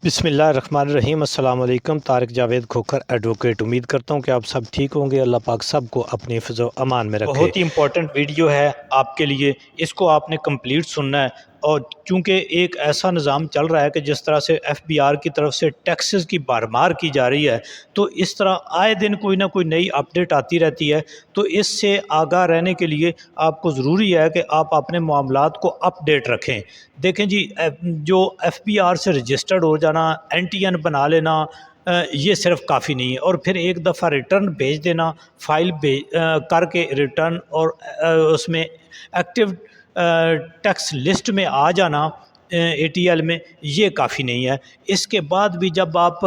बिस्मिल्लाहिर्रहमानिर्रहीम। अस्सलाम वालेकुम। तारिक जावेद खोखर एडवोकेट। उम्मीद करता हूँ कि आप सब ठीक होंगे। अल्लाह पाक सब को अपनी हिफ्ज़ व अमान में रखे। बहुत ही इंपॉर्टेंट वीडियो है आपके लिए, इसको आपने कंप्लीट सुनना है। और चूँकि एक ऐसा निज़ाम चल रहा है कि जिस तरह से FBI की तरफ से टैक्सेस की भरमार की जा रही है, तो इस तरह आए दिन कोई ना कोई नई अपडेट आती रहती है। तो इससे आगाह रहने के लिए आपको ज़रूरी है कि आप अपने मामलात को अपडेट रखें। देखें जी, जो FBI से रजिस्टर्ड हो जाना, NTN बना लेना, ये सिर्फ काफ़ी नहीं है। और फिर एक दफ़ा रिटर्न भेज देना, फाइल करके रिटर्न, और उसमें एक्टिव टैक्स लिस्ट में आ जाना ATL में, ये काफ़ी नहीं है। इसके बाद भी जब आप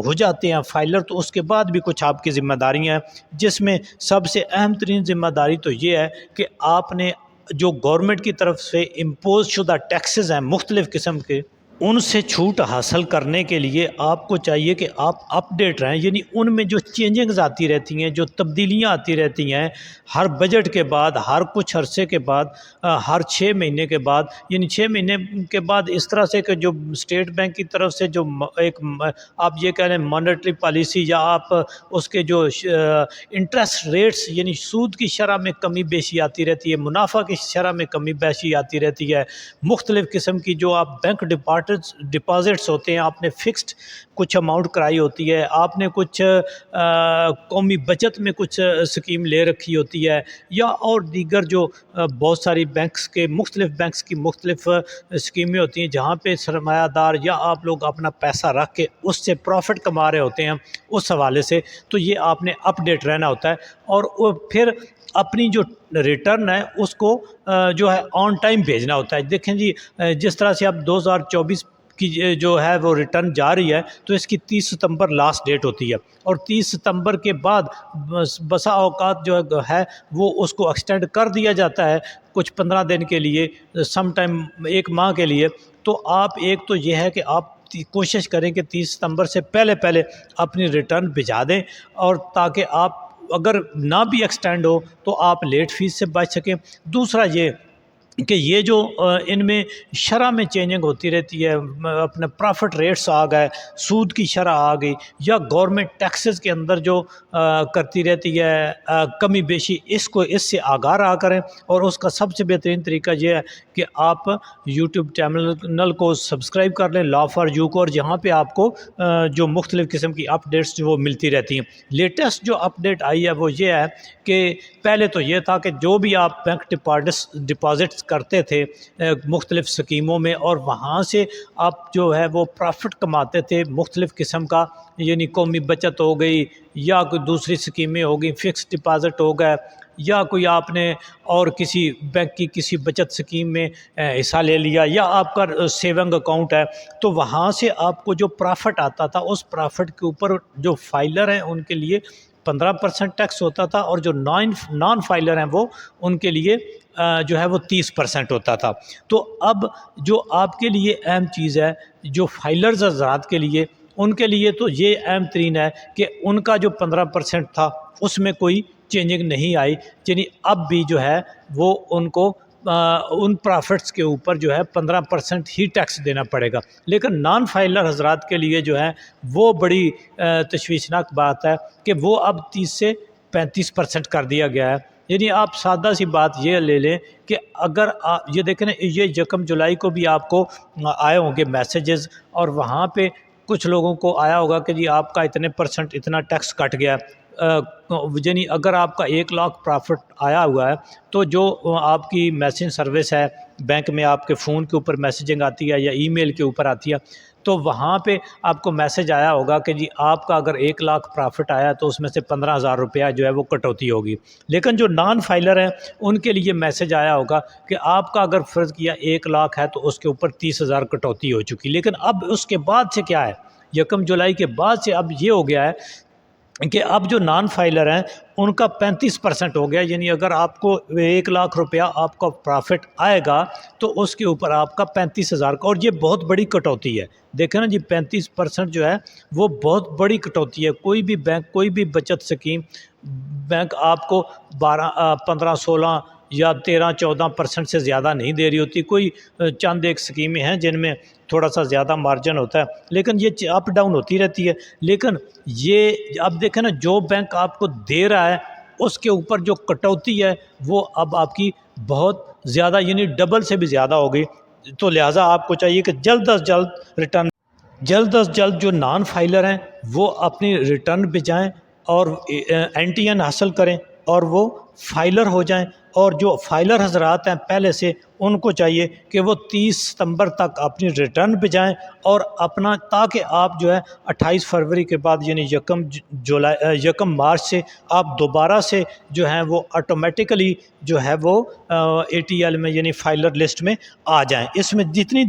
हो जाते हैं फाइलर, तो उसके बाद भी कुछ आपकी ज़िम्मेदारियाँ हैं, जिसमें सबसे अहम तरीन ज़िम्मेदारी तो ये है कि आपने जो गवर्नमेंट की तरफ से इम्पोज शुदा टैक्सेस हैं मुख्तलिफ़ किस्म के, उनसे छूट हासिल करने के लिए आपको चाहिए कि आप अपडेट रहें। यानी उनमें जो चेंजिंग्स आती रहती हैं, जो तब्दीलियाँ आती रहती हैं हर बजट के बाद, हर कुछ अरसे के बाद, हर 6 महीने के बाद, यानी 6 महीने के बाद इस तरह से कि जो स्टेट बैंक की तरफ से जो आप ये कह रहे हैं मॉनेटरी पॉलिसी, या आप उसके जो इंटरेस्ट रेट्स यानी सूद की शरह में कमी बेशी आती रहती है, मुनाफा की शरह में कमी बेशी आती रहती है, मुख्तलिफ़ किस्म की जो आप बैंक डिपॉजिट्स होते हैं, आपने फ़िक्स्ड कुछ अमाउंट कराई होती है, आपने कुछ कौमी बचत में कुछ स्कीम ले रखी होती है, या और दीगर जो बहुत सारी मुख्तलिफ़ बैंक्स की मुख्तलिफ़ स्कीमें होती हैं, जहाँ पे सरमायादार या आप लोग अपना पैसा रख के उससे प्रॉफिट कमा रहे होते हैं। उस हवाले से तो ये आपने अपडेट रहना होता है। और फिर अपनी जो रिटर्न है उसको जो है ऑन टाइम भेजना होता है। देखें जी, जिस तरह से अब 2024 की जो है वो रिटर्न जा रही है, तो इसकी 30 सितंबर लास्ट डेट होती है, और 30 सितंबर के बाद बसा औकात जो है वो उसको एक्सटेंड कर दिया जाता है कुछ 15 दिन के लिए, सम टाइम 1 माह के लिए। तो आप एक तो ये है कि आप कोशिश करें कि 30 सितंबर से पहले पहले अपनी रिटर्न भिजा दें, और ताकि आप अगर ना भी एक्सटेंड हो तो आप लेट फीस से बच सकें। दूसरा ये कि ये जो इनमें शरह में चेंजिंग होती रहती है, अपने प्रॉफिट रेट्स आ गए, सूद की शरह आ गई, या गवर्नमेंट टैक्सेस के अंदर जो करती रहती है कमी बेशी, इससे आगाह रहा करें। और उसका सबसे बेहतरीन तरीका ये है कि आप यूट्यूब चैनल को सब्सक्राइब कर लें, लॉ फॉर यू को, और जहाँ पे आपको जो मुख्तलिफ़ किस्म की अपडेट्स जो वो मिलती रहती हैं। लेटेस्ट जो अपडेट आई है वो ये है कि पहले तो ये था कि जो भी आप बैंक डिपॉजिट्स करते थे मुख्तलिफ़ स्कीमों में, और वहाँ से आप जो है वो प्रॉफिट कमाते थे मुख्तलिफ़ किस्म का, यानी कौमी बचत हो गई, या कोई दूसरी स्कीमें हो गई, फ़िक्स डिपॉज़िट हो गया, या कोई आपने और किसी बैंक की किसी बचत स्कीम में हिस्सा ले लिया, या आपका सेविंग अकाउंट है, तो वहाँ से आपको जो प्रॉफिट आता था उस प्रॉफिट के ऊपर जो फाइलर हैं उनके लिए 15% टैक्स होता था, और जो नॉन फाइलर हैं वो उनके लिए जो है वो 30% होता था। तो अब जो आपके लिए अहम चीज़ है, जो फाइलर्स हज़रात के लिए, उनके लिए तो ये अहम तरीन है कि उनका जो 15% था उसमें कोई चेंजिंग नहीं आई, यानी अब भी जो है वो उनको उन प्रॉफिट्स के ऊपर जो है 15% ही टैक्स देना पड़ेगा। लेकिन नॉन फाइलर हज़रात के लिए जो है वो बड़ी तशवीशनाक बात है कि वो अब 30 से 35% कर दिया गया है। यानी आप सादा सी बात ये ले लें कि अगर आप ये देखें ना, ये 1 जुलाई को भी आपको आए होंगे मैसेजेस, और वहाँ पे कुछ लोगों को आया होगा कि जी आपका इतने % इतना टैक्स कट गया। यानी अगर आपका 1 लाख प्रॉफिट आया हुआ है, तो जो आपकी मैसेज सर्विस है बैंक में, आपके फ़ोन के ऊपर मैसेजिंग आती है या ईमेल के ऊपर आती है, तो वहाँ पे आपको मैसेज आया होगा कि जी आपका अगर 1 लाख प्रॉफिट आया तो उसमें से 15,000 रुपया जो है वो कटौती होगी। लेकिन जो नॉन फाइलर हैं उनके लिए मैसेज आया होगा कि आपका अगर फ़र्ज़ किया 1 लाख है तो उसके ऊपर 30,000 कटौती हो चुकी। लेकिन अब उसके बाद से क्या है, 1 जुलाई के बाद से अब ये हो गया है कि अब जो नॉन फाइलर हैं उनका 35% हो गया। यानी अगर आपको 1 लाख रुपया आपका प्रॉफिट आएगा तो उसके ऊपर आपका 35,000 का, और ये बहुत बड़ी कटौती है। देखें ना जी, 35% जो है वो बहुत बड़ी कटौती है। कोई भी बैंक, कोई भी बचत स्कीम बैंक आपको 15, 16 या 13, 14% से ज़्यादा नहीं दे रही होती। कोई चंद एक स्कीमें हैं जिनमें تھوڑا سا زیادہ مارجن ہوتا ہے، لیکن یہ اپ ڈاؤن ہوتی رہتی ہے۔ لیکن یہ اب دیکھیں نا، جو بینک آپ کو دے رہا ہے اس کے اوپر جو کٹوتی ہے وہ اب آپ کی بہت زیادہ، یعنی ڈبل سے بھی زیادہ ہوگی۔ تو لہٰذا آپ کو چاہیے کہ جلد از جلد جو نان فائلر ہیں وہ اپنی ریٹرن پہ جائیں اور این ٹی این حاصل کریں اور وہ فائلر ہو جائیں۔ اور جو فائلر حضرات ہیں پہلے سے، ان کو چاہیے کہ وہ 30 ستمبر تک اپنی ریٹرن پہ جائیں اور اپنا، تاکہ آپ جو ہے 28 فروری کے بعد یعنی 1 مارچ سے آپ دوبارہ سے جو ہیں وہ آٹومیٹیکلی جو ہے وہ اے ٹی ایل میں یعنی فائلر لسٹ میں آ جائیں۔ اس میں جتنی